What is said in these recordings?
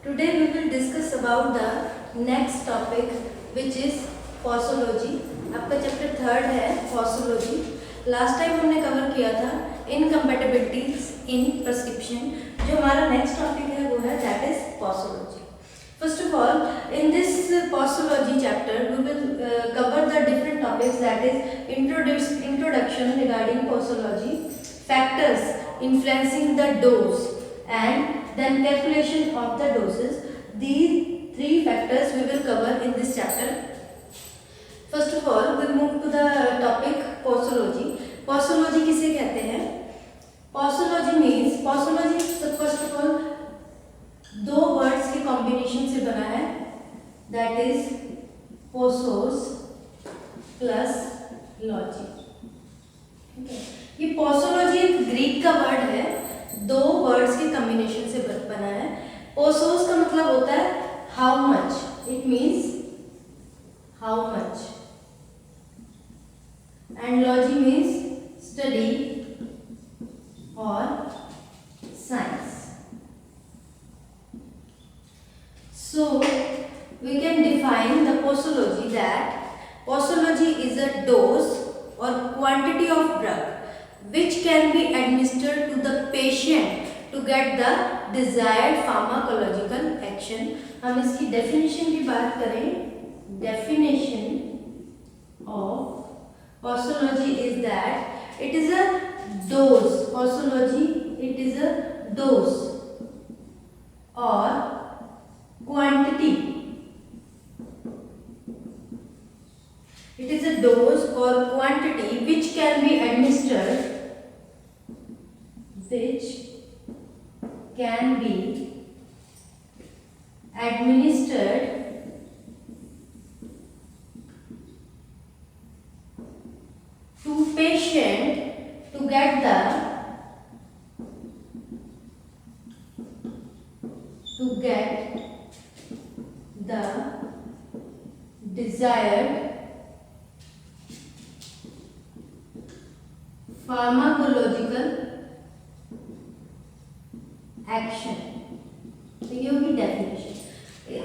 Today we will discuss about the next topic which is posology. आपका chapter third है posology. Last time हमने cover किया था इनकम्पैटिबिलिटीज इन prescription. जो हमारा नेक्स्ट टॉपिक है वो है that is posology. First of all, in this posology chapter we will cover the different topics, that is introduction regarding posology, factors influencing the dose, and then calculation of the doses. These three factors we will cover in this chapter. First of all, we move to the topic posology. Posology किसे कहते हैं? Posology means, posology first of all दो words के combination से बना है, that is पोसोस plus logy. ठीक है, ये पोसोलॉजी एक ग्रीक का वर्ड है, दो वर्ड्स के कॉम्बिनेशन से बना है. पोसोस का मतलब होता है how much, it means how much, and logy means study और science. So we can define the posology that posology is a dose or quantity of drug which can be administered to the patient to get the desired pharmacological action. हम इसकी definition की बात करें, definition of posology is that it is a dose. Posology, it is a dose or quantity. It is a dose or quantity which can be administered, which can be administered to patient to get the desired pharmacological action. तो ये होगी definition.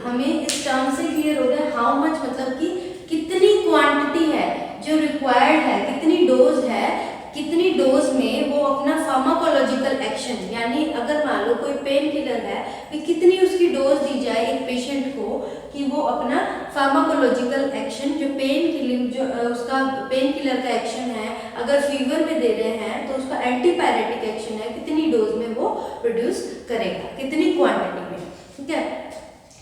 हमें इस term से clear हो गया how much मतलब कि कितनी क्वांटिटी है जो रिक्वायर्ड है, कितनी डोज है, कितनी डोज में वो अपना फार्माकोलॉजिकल एक्शन, यानी अगर मान लो कोई पेन किलर है कि कितनी उसकी डोज दी जाए एक पेशेंट को कि वो अपना फार्माकोलॉजिकल एक्शन जो पेन किलिंग जो उसका पेन किलर का एक्शन है, अगर फीवर में दे रहे हैं तो उसका एंटीपायरेटिक एक्शन है, कितनी डोज में वो प्रोड्यूस करेगा, कितनी क्वांटिटी में. ठीक है,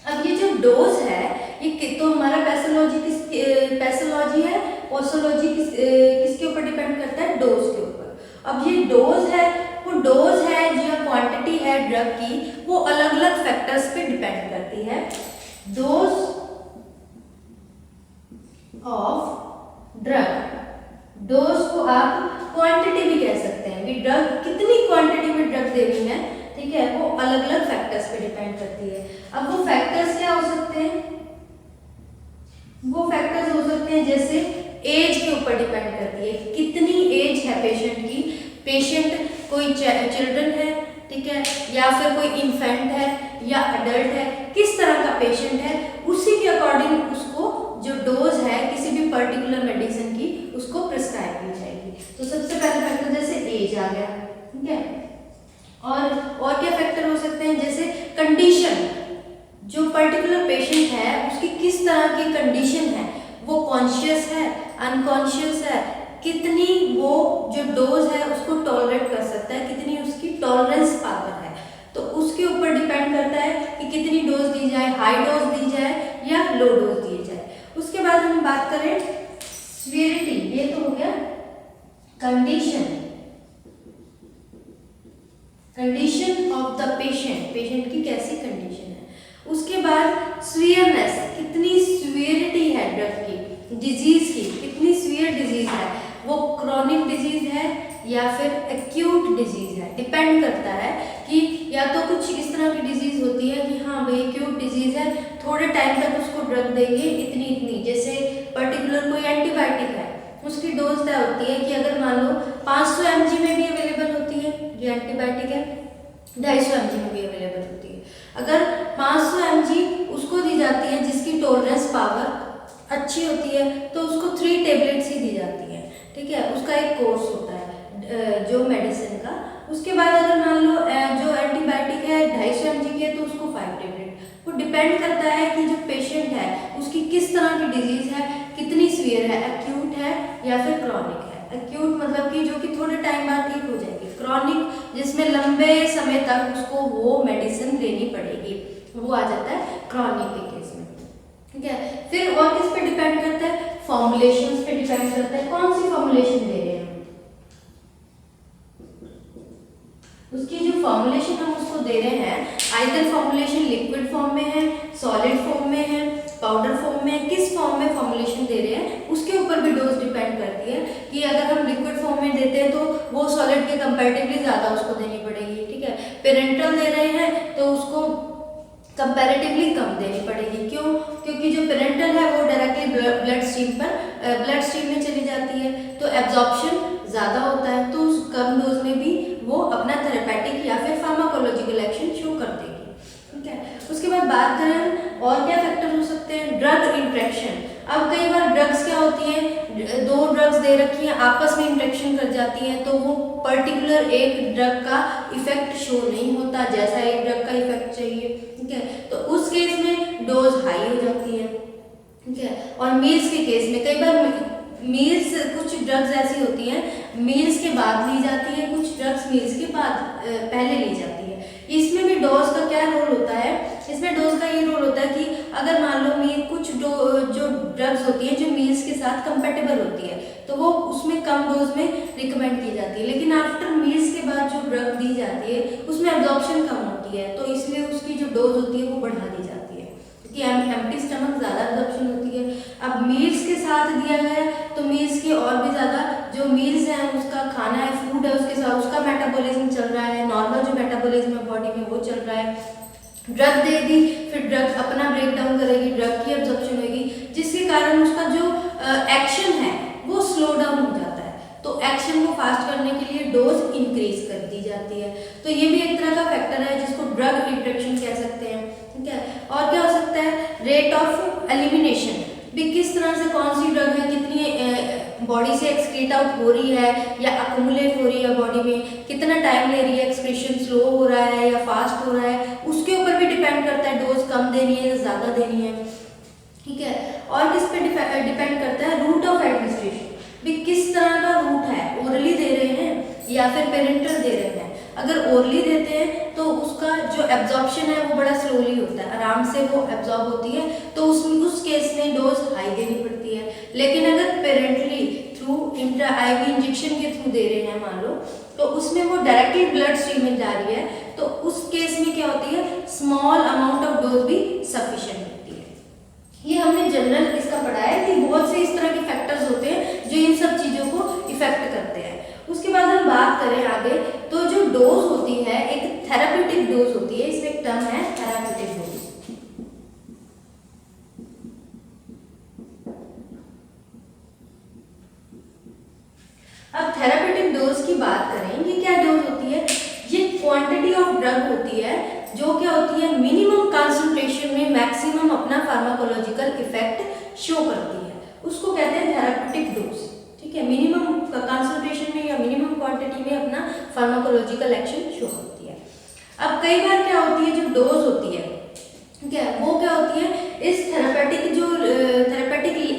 अब ये जो डोज है ये तो हमारा पैथोलॉजी है, पोसोलॉजी किसके ऊपर डिपेंड करता है? डोज के ऊपर. अब ये डोज है, वो डोज है जो क्वांटिटी है ड्रग की, वो अलग अलग फैक्टर्स पे डिपेंड करती है. डोज ऑफ ड्रग, डोज को आप क्वांटिटी भी कह सकते हैं कि ड्रग कितनी क्वांटिटी में ड्रग देनी है. ठीक है, वो अलग अलग फैक्टर्स पे डिपेंड करती है. अब वो फैक्टर्स क्या हो सकते हैं? वो फैक्टर्स हो सकते हैं जैसे एज के ऊपर डिपेंड करती है, कितनी एज है पेशेंट की, पेशेंट कोई चिल्ड्रन है, ठीक है, या फिर कोई इन्फेंट है या अडल्ट है, किस तरह का पेशेंट है, उसी के अकॉर्डिंग उसको जो डोज है किसी भी पर्टिकुलर मेडिसिन की उसको प्रिस्क्राइब की जाएगी. तो सबसे पहला फैक्टर जैसे एज आ गया. ठीक है, और क्या फैक्टर हो सकते हैं जैसे कंडीशन, जो पर्टिकुलर पेशेंट है उसकी किस तरह की कंडीशन है, वो कॉन्शियस है, अनकॉन्शियस है, कितनी वो जो डोज है उसको टॉलरेट कर सकता है, कितनी उसकी टॉलरेंस पावर है, तो उसके ऊपर डिपेंड करता है कि कितनी डोज दी जाए, हाई डोज दी जाए या लो डोज दी जाए. उसके बाद हम बात करें सीवियरिटी, ये तो हो गया condition, condition of the patient, patient की कैसी कंडीशन है. उसके बाद सीवियरनेस, कितनी सीवियरिटी है ड्रग की, डिजीज की कितनी सीवियर डिजीज है, वो क्रॉनिक डिजीज है या फिर एक्यूट डिजीज है. डिपेंड करता है कि या तो कुछ इस तरह की डिजीज होती है कि हाँ भाई एक्यूट डिजीज है, थोड़े टाइम तक उसको ड्रग देंगे इतनी इतनी, जैसे पर्टिकुलर कोई एंटीबायोटिक है उसकी डोज तय होती है कि अगर मान लो 500 mg में भी अवेलेबल होती है जो एंटीबायोटिक है, 250 mg में भी अवेलेबल होती है। अगर 500 mg उसको दी जाती है जिसकी टॉलरेंस पावर अच्छी होती है तो उसको 3 टेबलेट्स ही दी जाती है, ठीक है। उसका एक कोर्स होता है जो मेडिसिन का। उसके बाद अगर मान लो जो एंटीबायोटिक है 250 mg की है तो उसको 5 टेबलेट। वो डिपेंड करता है कि जो पेशेंट है उसकी किस तरह की डिजीज है, कितनी सीवियर है, एक्यूट है या फिर क्रॉनिक है। एक्यूट मतलब कि जो कि थोड़े टाइम बाद ठीक हो जाएगी, क्रॉनिक जिसमें लंबे समय तक उसको वो मेडिसिन लेनी पड़ेगी, वो आ जाता है क्रॉनिक के केस में, ठीक है। फिर और किस पे डिपेंड करता है, फॉर्मुलेशंस पे डिपेंड करता है, कौन सी फॉर्मुलेशन दे रहे हैं हम, उसकी जो फॉर्मुलेशन हम उसको दे रहे हैं, आइदर फॉर्मुलेशन लिक्विड फॉर्म में है, सॉलिड फॉर्म में है, पाउडर फॉर्म में, किस फॉर्म में फॉर्मुलेशन दे रहे हैं उसके ऊपर भी डोज डिपेंड करती है। कि अगर हम लिक्विड फॉर्म में देते हैं तो वो सॉलिड के कंपैरेटिवली ज़्यादा उसको देनी पड़ेगी, ठीक है। पेरेंटल दे रहे हैं तो उसको कंपैरेटिवली कम देनी पड़ेगी। क्यों? क्योंकि जो पेरेंटल है वो डायरेक्टली ब्लड स्ट्रीम में चली जाती है तो एब्जॉर्प्शन ज़्यादा होता है, तो उस कम डोज में भी वो अपना थेरेपेटिक या फिर फार्माकोलॉजिकल एक्शन शो कर देगी, ठीक है। उसके बाद बात करें और क्या फैक्टर हो सकते हैं, ड्रग इंट्रैक्शन। अब कई बार ड्रग्स क्या होती हैं, 2 ड्रग्स दे रखी हैं आपस में इंट्रैक्शन कर जाती हैं तो वो पर्टिकुलर एक ड्रग का इफेक्ट शो नहीं होता जैसा एक ड्रग का इफेक्ट चाहिए, ठीक है। तो उस केस में डोज हाई हो जाती है, ठीक है। और मील्स के केस में कई बार मील्स, कुछ ड्रग्स ऐसी होती हैं मील्स के बाद ली जाती है, कुछ ड्रग्स मील्स के बाद पहले ली जाती है। इसमें भी डोज का क्या रोल होता है, इसमें डोज का ये रोल होता है कि अगर मान लो मील कुछ जो ड्रग्स होती हैं जो मील्स के साथ कंपेटेबल होती है तो वो उसमें कम डोज में रिकमेंड की जाती है, लेकिन आफ्टर मील्स के बाद जो ड्रग दी जाती है उसमें एब्जॉर्प्शन कम होती है तो इसलिए उसकी जो डोज होती है वो बढ़ा दी जाती है क्योंकि एम्प्टी स्टमक ज़्यादा एब्जॉर्प्शन होती है। अब मील्स के साथ दिया गया तो मील्स के और भी ज़्यादा जो मील्स हैं उसका खाना है, फूड है, उसके साथ उसका मेटाबॉलिज्म चल रहा है, नॉर्मल जो मेटाबॉलिज्म है बॉडी में वो चल रहा है। ड्रग दे दी फिर ड्रग अपना ब्रेक डाउन करेगी, ड्रग की एब्जॉर्प्शन होगी जिसके कारण उसका जो एक्शन है वो स्लो डाउन हो जाता है, तो एक्शन को फास्ट करने के लिए डोज इंक्रीज कर दी जाती है। तो ये भी एक तरह का फैक्टर है जिसको ड्रग इंट्रैक्शन कह सकते हैं, ठीक है। और क्या हो सकता है, रेट ऑफ एलिमिनेशन, भी किस तरह से कौन सी ड्रग है कितनी बॉडी से एक्सक्रीट आउट हो रही है या अकुमुलेट हो रही है बॉडी में, कितना टाइम ले रही है, एक्सक्रीशन स्लो हो रहा है या फास्ट हो रहा है, उसके ऊपर भी डिपेंड करता है डोज कम देनी है या ज़्यादा देनी है, ठीक है। और किस पे डिपेंड करता है, रूट ऑफ एडमिनिस्ट्रेशन, भी किस तरह का रूट है, ओरली दे रहे हैं या फिर पेरेंटल दे रहे हैं। अगर ओरली देते हैं तो उसका जो एब्जॉर्प्शन है वो बड़ा स्लोली होता है, आराम से वो एब्जॉर्ब होती है तो उस केस में डोज हाई देनी पड़ती है। लेकिन अगर parenterally through intra IV injection के थ्रू दे रहे हैं मान लो तो उसमें वो डायरेक्टली ब्लड स्ट्रीम में जा रही है तो उस केस में क्या होती है, स्मॉल अमाउंट ऑफ डोज भी सफिशिएंट होती है। ये हमने जनरल इसका पढ़ा है कि बहुत से इस तरह के फैक्टर्स होते हैं जो इन सब चीज़ों को इफेक्ट करते हैं। उसके बाद हम बात करें आगे तो जो डोज होती है एक थेराप्यूटिक डोज होती है, इसमें एक टर्म है थेराप्यूटिक डोज। अब थेराप्यूटिक डोज की बात करें, ये क्या डोज होती है, ये क्वांटिटी ऑफ ड्रग होती है जो क्या होती है मिनिमम कंसंट्रेशन में मैक्सिमम अपना फार्माकोलॉजिकल इफेक्ट शो करती है, उसको कहते हैं थेराप्यूटिक डोज, ठीक है। मिनिमम कंसंट्रेशन में या मिनिमम क्वांटिटी में अपना फार्माकोलॉजिकल एक्शन शो करती है। अब कई बार क्या होती है जो डोज होती है, ठीक है, वो क्या होती है इस थेरापेटिक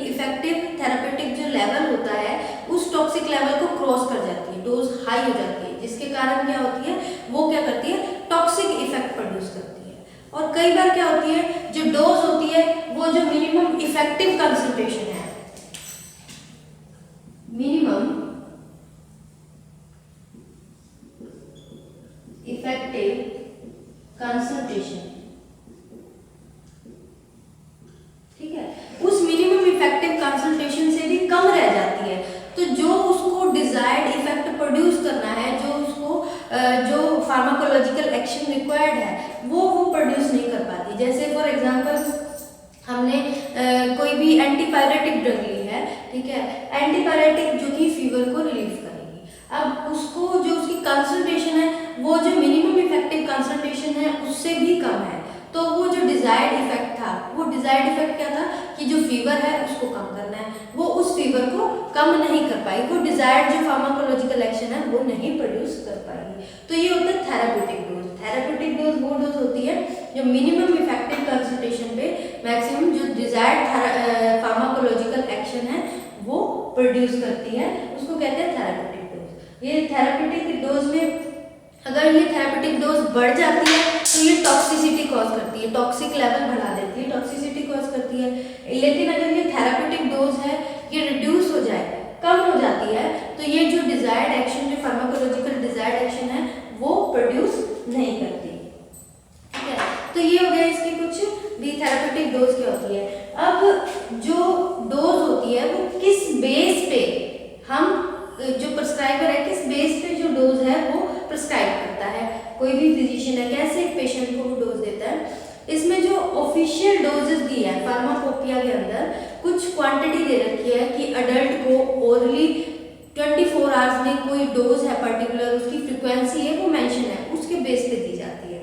इफेक्टिव थेरापेटिक जो लेवल होता है उस टॉक्सिक लेवल को क्रॉस कर जाती है, डोज हाई हो जाती है जिसके कारण क्या होती है वो क्या करती है टॉक्सिक इफेक्ट प्रोड्यूस करती है। और कई बार क्या होती है जो डोज होती है वो जो मिनिमम इफेक्टिव कंसंट्रेशन है, मिनिमम इफेक्टिव कंसंट्रेशन, ठीक है, उस मिनिमम इफेक्टिव कंसंट्रेशन से भी कम रह जाती है तो जो उसको डिजायर्ड इफेक्ट प्रोड्यूस करना है, जो उसको जो फार्माकोलॉजिकल एक्शन रिक्वायर्ड है वो प्रोड्यूस नहीं कर पाती। जैसे फॉर एग्जांपल हमने कोई भी एंटीपायरेटिक ड्रग ली है, ठीक है, एंटीपायरेटिक जो कि फीवर को रिलीव करेगी, अब उसको जो उसकी कंसंट्रेशन है वो जो मिनिमम इफेक्टिव कंसंट्रेशन है उससे भी कम है, तो वो जो डिजायर्ड इफेक्ट था, वो डिजायर्ड इफेक्ट क्या था कि जो फीवर है उसको कम करना है, वो उस फीवर को कम नहीं कर पाई, वो डिजायर्ड जो फार्माकोलॉजिकल एक्शन है वो नहीं प्रोड्यूस कर पाएगी। तो ये होता है थेराप्यूटिक डोज। थेराप्यूटिक डोज वो डोज होती है जो मिनिमम इफेक्टिव कंसंट्रेशन पे मैक्सिमम जो डिजायर्ड फार्माकोलॉजिकल एक्शन है वो प्रोड्यूस करती है, उसको कहते हैं थेराप्यूटिक डोज। ये थेराप्यूटिक डोज में अगर ये थेराप्यूटिक डोज बढ़ जाती है तो ये टॉक्सिसिटी कॉज करती है, टॉक्सिक लेवल बढ़ा देती है, टॉक्सिसिटी कॉज करती है। लेकिन अगर ये थेराप्यूटिक डोज है ये रिड्यूस हो जाए, कम हो जाती है, तो ये जो डिजायर्ड एक्शन, जो फार्माकोलॉजिकल डिजायर्ड एक्शन है वो प्रोड्यूस नहीं करती। ठीक है, तो ये हो गया इसकी कुछ भी थेराप्यूटिक डोज क्या होती है। अब जो डोज होती है वो किस बेस पे हम, जो प्रिस्क्राइबर है किस बेस पे जो डोज है वो प्रिस्क्राइब करता है, कोई भी फिजिशियन है कैसे एक पेशेंट को वो डोज देता है। इसमें जो ऑफिशियल डोजेस दी है फार्माकोपिया के अंदर कुछ क्वांटिटी दे रखी है कि अडल्ट को ओरली 24 आवर्स में कोई डोज है पर्टिकुलर, उसकी फ्रीक्वेंसी है वो मेंशन है, उसके बेस पे दी जाती है।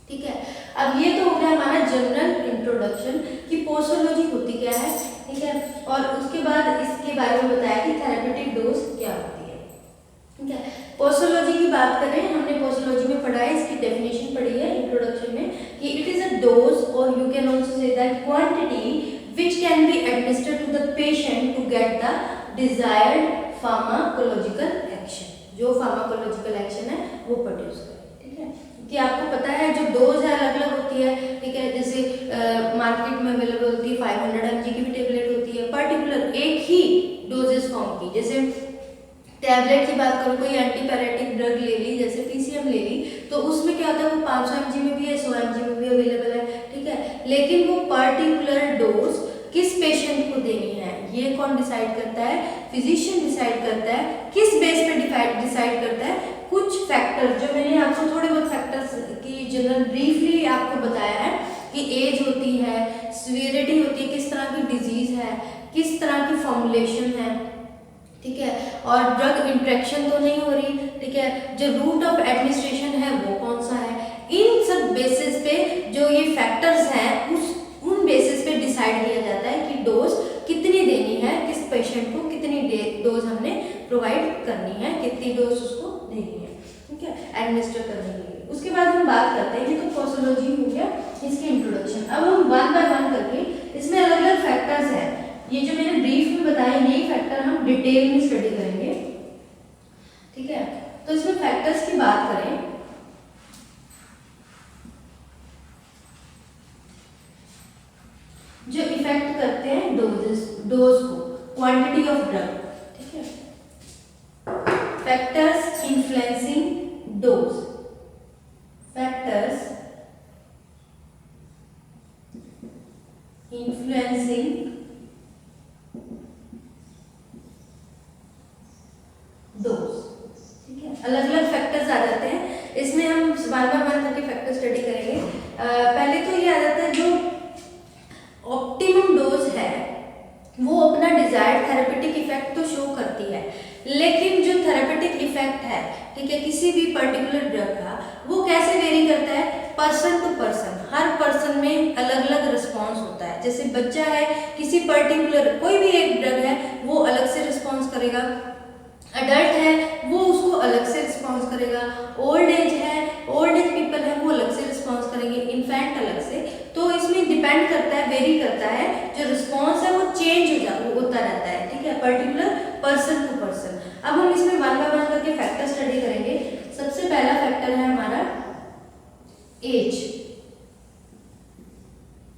ठीक है, अब ये तो हो गया हमारा जनरल इंट्रोडक्शन कि पोस्टोलॉजी होती क्या है। ठीक है, और उसके बाद इसके बारे में बताया कि थेराप्यूटिक डोज क्या होती है। ठीक है, पोस्टोलॉजी की बात करें, हमने पोस्टोलॉजी में पढ़ा है, इसकी डेफिनेशन पढ़ी है इंट्रोडक्शन में कि इट इज अ डोज और you can also say that quantity which can be administered to the patient to get the desired pharmacological action, जो फार्माकोलॉजिकल एक्शन है वो प्रोड्यूस करे। ठीक है, कि आपको पता है जो डोज है अलग अलग होती है। ठीक है, जैसे मार्केट में अवेलेबल होती है 500 mg की भी टेबलेट होती है, पर्टिकुलर एक ही डोजेस फॉर्म की। जैसे टैबलेट की बात करो, कोई एंटीपैरेटिक ड्रग ले ली, जैसे पीसीएम ले ली, तो उसमें क्या होता है वो 500 mg में भी है, 100 mg में भी अवेलेबल है। ठीक है, लेकिन वो पर्टिकुलर डोज किस पेशेंट को देनी है ये कौन डिसाइड करता है, फिजिशियन डिसाइड करता है। किस बेस पे डिसाइड करता है, कुछ फैक्टर जो मैंने आपको थोड़े बहुत फैक्टर्स की जनरल ब्रीफली आपको बताया है कि एज होती है, सीवियरिटी होती है, किस तरह की डिजीज है, किस तरह की फॉर्मुलेशन है। ठीक है, और ड्रग इंट्रैक्शन तो नहीं हो रही। ठीक है, जो रूट ऑफ एडमिनिस्ट्रेशन है वो कौन सा है, इन सब बेसिस पे जो ये फैक्टर्स हैं उन बेसिस पे डिसाइड किया जाता है कि डोज कितनी देनी है, किस पेशेंट को कितनी डोज हमने प्रोवाइड करनी है, कितनी डोज उसको देनी है। ठीक है, एडमिनिस्टर करने के लिए। उसके बाद हम बात करते हैं, ये तो पोस्टोलॉजी हो गया, इसकी इंट्रोडक्शन। अब हम वन बाय वन करके इसमें अलग अलग फैक्टर्स हैं, ये जो मैंने ब्रीफ में बताया यही फैक्टर हम डिटेल में स्टडी करेंगे। ठीक है, तो इसमें फैक्टर्स की बात करें, जो इफेक्ट करते हैं डोज को, क्वांटिटी ऑफ ड्रग। ठीक है, factors influencing dose, factors influencing dose. ठीक है, अलग अलग फैक्टर्स आ जाते हैं, इसमें हम वन बाय वन करके फैक्टर स्टडी करेंगे। पहले तो ये आ जाता है जो ऑप्टिमम डोज है वो अपना डिजायर्ड थेरेपेटिक इफेक्ट तो शो करती है, लेकिन जो थेरेपेटिक इफेक्ट है, ठीक है, किसी भी पर्टिकुलर ड्रग का, वो कैसे वेरी करता है, पर्सन टू पर्सन, हर पर्सन में अलग अलग रिस्पॉन्स होता है। जैसे बच्चा है, किसी पर्टिकुलर कोई भी एक ड्रग है वो अलग से रिस्पॉन्स करेगा, अडल्ट है वो उसको अलग से रिस्पॉन्स करेगा, ओल्ड एज है, ओल्ड एज पीपल है वो अलग से रिस्पॉन्स करेंगे, इन्फेंट अलग से। तो इसमें डिपेंड करता है, वेरी करता है, जो रिस्पॉन्स है वो चेंज होता रहता है। ठीक है, पर्टिकुलर पर्सन टू पर्सन। अब हम इसमें वन बाय वन करके फैक्टर स्टडी करेंगे। सबसे पहला फैक्टर है हमारा एज।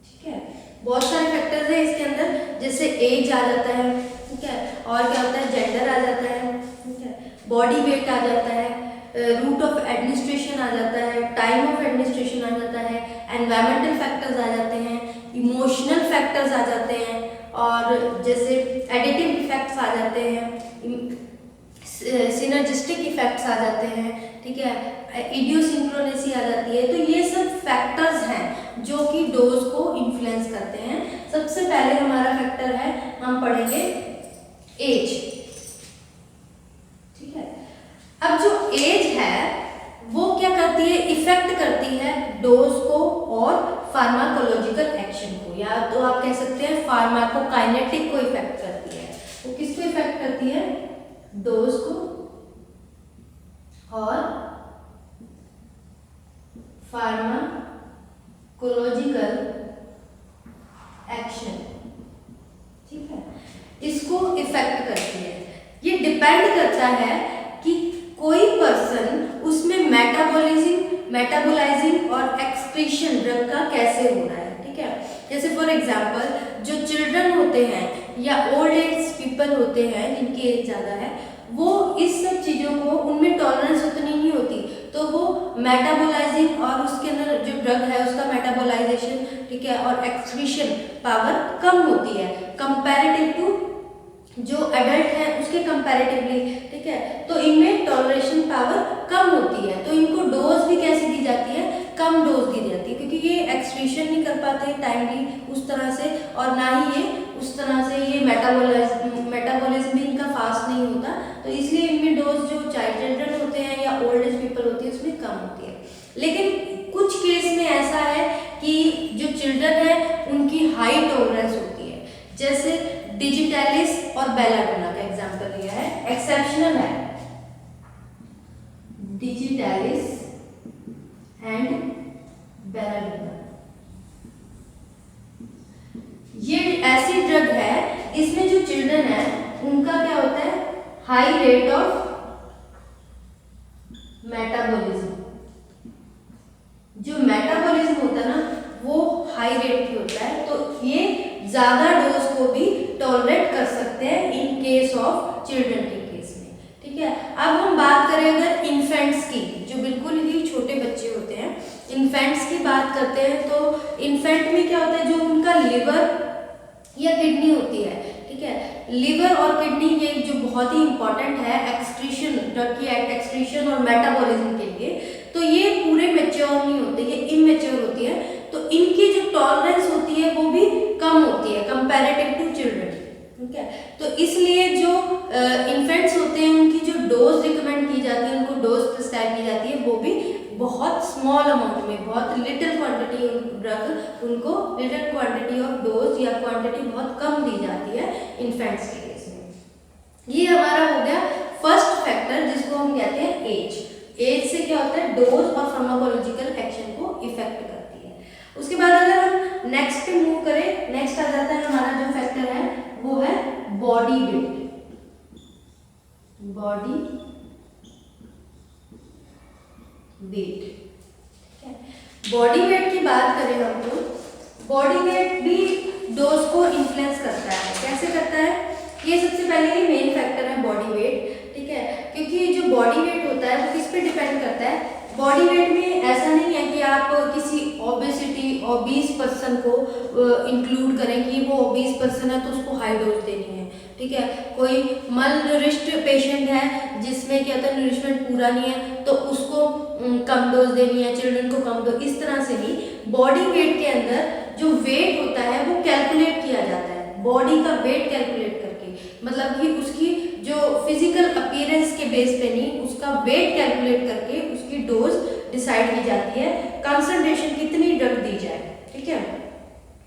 ठीक है, बहुत सारे फैक्टर्स है इसके अंदर, जैसे एज आ जाता है। ठीक है, और क्या होता है, जेंडर आ जाता है। ठीक है, बॉडी वेट आ जाता है, रूट ऑफ एडमिनिस्ट्रेशन आ जाता है, टाइम ऑफ एडमिनिस्ट्रेशन आ जाता है, एनवायरमेंटल फैक्टर्स आ जाते हैं, इमोशनल फैक्टर्स आ जाते हैं, और जैसे एडिटिव इफेक्ट्स आ जाते हैं, सिनर्जिस्टिक इफेक्ट्स आ जाते हैं। ठीक है, इडियोसिंक्रोनेसी आ जाती है। तो ये सब फैक्टर्स हैं जो कि डोज को इन्फ्लुएंस करते हैं। सबसे पहले हमारा फैक्टर है, हम पढ़ेंगे एज। ठीक है, अब जो एज है फार्माकोलॉजिकल एक्शन को, या तो आप कह सकते हैं फार्माकोकाइनेटिक को इफेक्ट करती है। वो किसको इफेक्ट करती है? डोज को और फार्माकोलॉजिकल एक्शन, ठीक है, इसको इफेक्ट करती है। ये डिपेंड करता है कि कोई पर्सन उसमें मेटाबोलाइजिंग और एक्सक्रीशन ड्रग का कैसे हो रहा है, ठीक है। जैसे फॉर एग्जांपल जो चिल्ड्रन होते हैं या ओल्ड एज पीपल होते हैं जिनकी एज ज़्यादा है, वो इस सब चीज़ों को, उनमें टॉलरेंस उतनी नहीं होती, तो वो मेटाबोलाइजिंग और उसके अंदर जो ड्रग है उसका मेटाबोलाइजेशन, ठीक है, और एक्सक्रीशन पावर कम होती है कंपैरेटिव टू जो एडल्ट है उसके कंपैरेटिवली, ठीक है। तो इनमें टॉलरेशन पावर कम होती है, तो इनको डोज भी कैसी दी जाती है? कम डोज दी जाती है, क्योंकि ये एक्सक्रीशन नहीं कर पाते टाइमली उस तरह से, और ना ही ये उस तरह से ये मेटाबॉलिज्म भी इनका फास्ट नहीं होता, तो इसलिए इनमें डोज जो चाइल्ड चिल्ड्रन होते हैं या ओल्ड एज पीपल होती है उसमें कम होती है। लेकिन कुछ केस में ऐसा है कि जो चिल्ड्रन है उनकी हाई टॉलरेंस होती है, जैसे डिजिटैलिस और बेलाडोना का एग्जांपल लिया है, एक्सेप्शनल है डिजिटैलिस एंड बेलाडोना। ये ऐसी ड्रग है, इसमें जो चिल्ड्रन है उनका क्या होता है? High rate of metabolism. जो मेटाबॉलिज्म होता है ना वो हाई रेट की होता है, तो ये ज्यादा डोज को भी टॉलरेट कर सकते हैं इन केस ऑफ चिल्ड्रन के केस में, ठीक है। अब हम बात करें अगर इन्फेंट्स की, जो बिल्कुल ही छोटे बच्चे होते हैं, इन्फेंट्स की बात करते हैं, तो इन्फेंट में क्या होता है? जो उनका लिवर या किडनी होती है, ठीक है, लिवर और किडनी ये जो बहुत ही इंपॉर्टेंट है एक्सक्रीशन, ड्रग की एक्सक्रीशन और मेटाबॉलिज्म के लिए, तो ये पूरे मैच्योर नहीं होते, ये इमेच्योर होती है, तो इनकी जो टॉलरेंस होती है वो भी कम होती है कंपैरेटिव टू चिल्ड्रन, ठीक है। तो इसलिए जो इन्फेंट्स होते हैं उनकी जो डोज रिकमेंड की जाती है, उनको डोज प्रिस्क्राइब की जाती है, वो भी बहुत स्मॉल अमाउंट में, बहुत लिटिल क्वांटिटी ड्रग, उनको लिटिल क्वांटिटी ऑफ डोज या क्वांटिटी बहुत कम दी जाती है इन्फेंट्स के केस में। ये हमारा हो गया फर्स्ट फैक्टर जिसको हम कहते हैं एज। एज से क्या होता है? डोज और फार्माकोलॉजिकल एक्शन को इफेक्ट करती है। उसके बाद अगर हम नेक्स्ट पे मूव करें, नेक्स्ट आ जाता है हमारा जो फैक्टर है वो है बॉडी वेट। बॉडी वेट, ठीक है। बॉडी वेट की बात करें हम तो बॉडी वेट भी डोज को इन्फ्लुएंस करता है। कैसे करता है? ये सबसे पहले ही मेन फैक्टर है बॉडी वेट, ठीक है, क्योंकि जो बॉडी वेट होता है वो किस पे डिपेंड करता है? बॉडी वेट में ऐसा नहीं है कि आप किसी ओबीस पर्सन को इंक्लूड करें कि वो ओबीस पर्सन है तो उसको हाई डोज देनी है, ठीक है। कोई मलनरिश्ड पेशेंट है जिसमें क्या होता है न्यूट्रिशमेंट पूरा नहीं है तो उसको कम डोज देनी है, चिल्ड्रन को कम डोज, इस तरह से ही बॉडी वेट के अंदर जो वेट होता है वो कैलकुलेट किया जाता है, बॉडी का वेट कैलकुलेट करके, मतलब कि उसकी जो फिजिकल अपीयरेंस के बेस पे नहीं, उसका वेट कैलकुलेट करके उसकी डोज डिसाइड की जाती है, कंसंट्रेशन कितनी ड्रग दी जाए, ठीक है।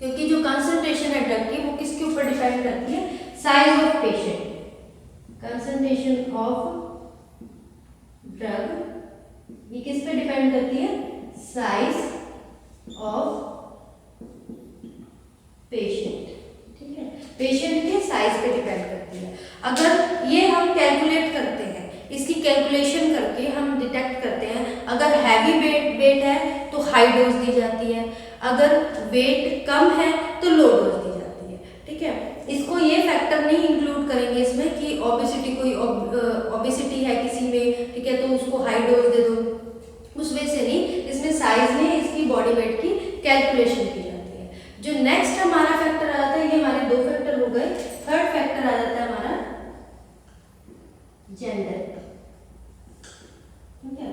क्योंकि जो कंसंट्रेशन है ड्रग की वो किसके ऊपर डिपेंड करती है? Size of patient. Concentration of drug ये किस पे डिपेंड करती है? साइज ऑफ पेशेंट, ठीक है, पेशेंट के साइज पे डिपेंड करती है। अगर ये हम कैलकुलेट करते हैं, इसकी कैलकुलेशन करके हम डिटेक्ट करते हैं, अगर हैवी वेट है तो हाई डोज दी जाती है, अगर वेट कम है तो लो डोज दी जाती है, ठीक है। इसको ये फैक्टर नहीं इंक्लूड करेंगे इसमें कि ओबेसिटी, कोई ओबेसिटी है किसी में, ठीक है, तो उसको हाई डोज दे दो, उस वे से नहीं, इसमें साइज में इसकी बॉडी वेट की कैलकुलेशन की जाती है। जो नेक्स्ट हमारा फैक्टर आ जाता है, ये हमारे दो फैक्टर हो गए, थर्ड फैक्टर आ जाता है हमारा जेंडर, ठीक है।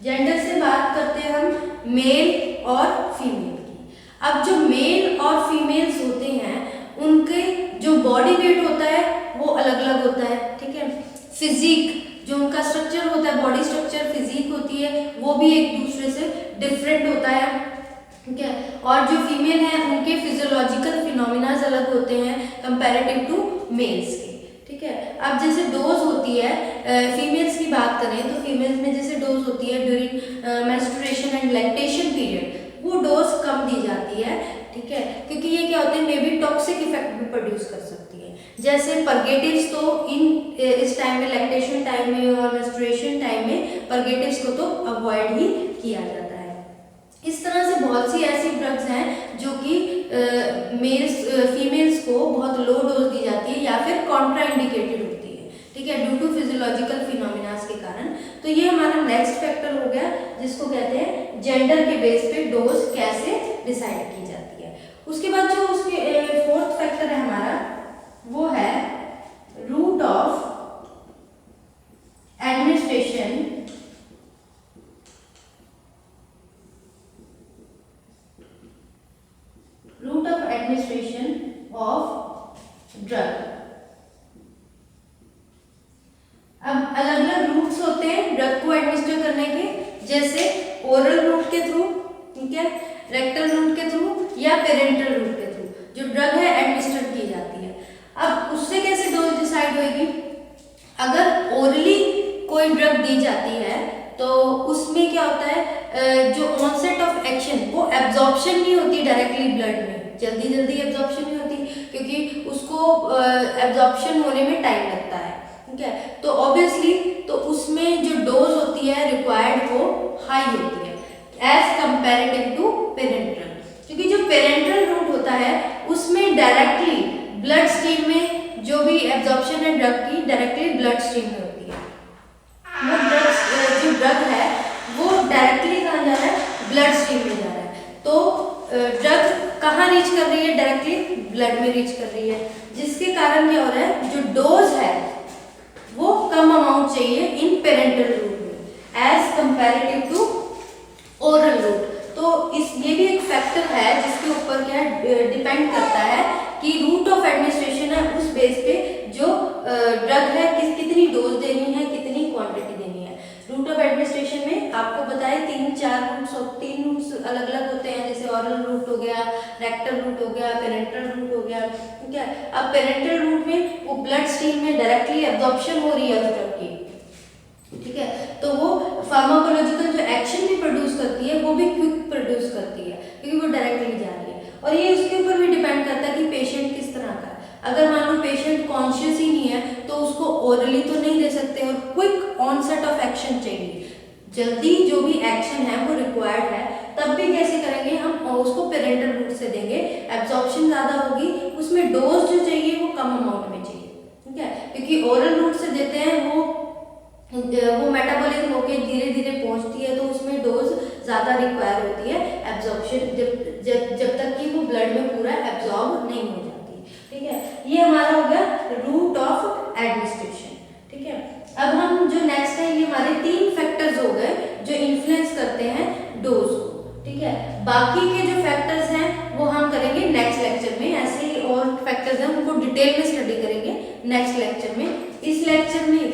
जेंडर से बात करते हैं हम मेल और फीमेल की। अब जो मेल और फीमेल्स होते हैं उनके जो बॉडी वेट होता है वो अलग अलग होता है, ठीक है। फिजिक जो उनका स्ट्रक्चर अलग होते हैं कंपैरेटिव टू मेल्स के, ठीक है। अब जैसे डोज होती है, फीमेल्स की बात करें तो फीमेल्स में जैसे डोज होती है during menstruation and lactation period, वो डोज कम दी जाती है, ठीक है, क्योंकि ये क्या होते हैं, मे बी टॉक्सिक इफेक्ट भी प्रोड्यूस कर सकती है। जैसे परगेटिव्स तो इस टाइम में, लैक्टेशन टाइम में और मेंस्ट्रुएशन टाइम में परगेटिव्स को तो अवॉइड ही किया जाता है। इस तरह से बहुत सी ऐसी ड्रग्स हैं जो कि फीमेल्स को बहुत लो डोज दी जाती है या फिर कॉन्ट्राइंडिकेटेड होती है, ठीक है, ड्यू टू फिजियोलॉजिकल फिनोमिनास के कारण। तो ये हमारा नेक्स्ट फैक्टर हो गया जिसको कहते हैं जेंडर के बेस पे डोज कैसे डिसाइड की जाती है। उसके बाद जो उसके फोर्थ फैक्टर है हमारा, वो है route of administration of drug. अब अलग अलग रूट्स होते हैं ड्रग को एडमिनिस्टर करने के, जैसे ओरल रूट के थ्रू, ठीक है, रेक्टल रूट के थ्रू या पेरेंटल रूट के थ्रू जो ड्रग है एडमिनिस्टर की जाती है। अब उससे कैसे डोज डिसाइड होगी? अगर ओरली कोई ड्रग दी जाती है तो उसमें क्या होता है, जो ऑनसेट ऑफ एक्शन वो एब्जॉर्प्शन नहीं होती डायरेक्टली ब्लड में, जल्दी जल्दी एब्जॉर्प्शन नहीं होती क्योंकि उसको एब्जॉर्प्शन होने में टाइम लगता है, ठीक है। तो ऑब्वियसली तो उसमें जो डोज होती है रिक्वायर्ड वो हाई होती है एज कंपैरेटिव टू पेरेंटल, क्योंकि जो पेरेंटल रूट होता है उसमें डायरेक्टली ब्लड स्ट्रीम में जो भी एब्जॉर्प्शन है ड्रग की डायरेक्टली ब्लड स्ट्रीम में होती है। वो जो ड्रग है वो डायरेक्टली कहाँ जा रहा है? ब्लड स्ट्रीम में जा रहा है। तो ड्रग कहाँ रीच कर रही है? डायरेक्टली ब्लड में रीच कर रही है, जिसके कारण क्या हो रहा है, जो डोज है वो कम अमाउंट चाहिए इन पेरेंटल रूट में as comparative to oral route. तो ये भी एक फैक्टर है जिसके ऊपर क्या डिपेंड करता है कि रूट ऑफ एडमिनिस्ट्रेशन है, उस बेस पे जो ड्रग है कितनी डोज देनी है, कितनी क्वांटिटी देनी है। रूट ऑफ एडमिनिस्ट्रेशन में आपको बताया 3 रूट्स अलग अलग होते हैं, जैसे ऑरल रूट हो गया, रेक्टल रूट हो गया, पेरेंटल रूट हो गया, ठीक है। अब पेरेंटल रूट में वो ब्लड स्ट्रीम में डायरेक्टली एब्जॉर्प्शन हो रही है उस ड्रग की, ठीक है, तो वो फार्माकोलॉजिकल जो एक्शन भी प्रोड्यूस करती है वो भी क्विक प्रोड्यूस करती है क्योंकि वो डायरेक्टली जा रही है। और ये उसके ऊपर भी डिपेंड करता है कि पेशेंट किस तरह का है। अगर मान लो पेशेंट कॉन्शियस ही नहीं है तो उसको ओरली तो नहीं दे सकते, और क्विक ऑनसेट ऑफ एक्शन चाहिए, जल्दी जो भी एक्शन है वो रिक्वायर्ड है, तब भी कैसे करेंगे हम? उसको पेरेंटल रूट से देंगे, एब्जॉर्प्शन ज़्यादा होगी, उसमें डोज जो चाहिए वो कम अमाउंट में चाहिए, ठीक है, क्योंकि ओरल रूट से देते हैं वो मेटाबॉलिज्म होके धीरे धीरे पहुंचती है, तो उसमें डोज ज़्यादा रिक्वायर होती है, एब्जॉर्प्शन जब तक कि वो ब्लड में पूरा एब्जॉर्ब नहीं हो जाती, ठीक है। ये हमारा हो गया रूट ऑफ एडमिनिस्ट्रेशन, ठीक है। अब हम जो नेक्स्ट है, ये हमारे 3 फैक्टर्स हो गए जो इन्फ्लुएंस करते हैं डोज को, ठीक है। बाकी के जो फैक्टर्स हैं वो हम करेंगे नेक्स्ट लेक्चर में, ऐसे ही और फैक्टर्स हैं उनको डिटेल में स्टडी करेंगे नेक्स्ट लेक्चर में। इस लेक्चर में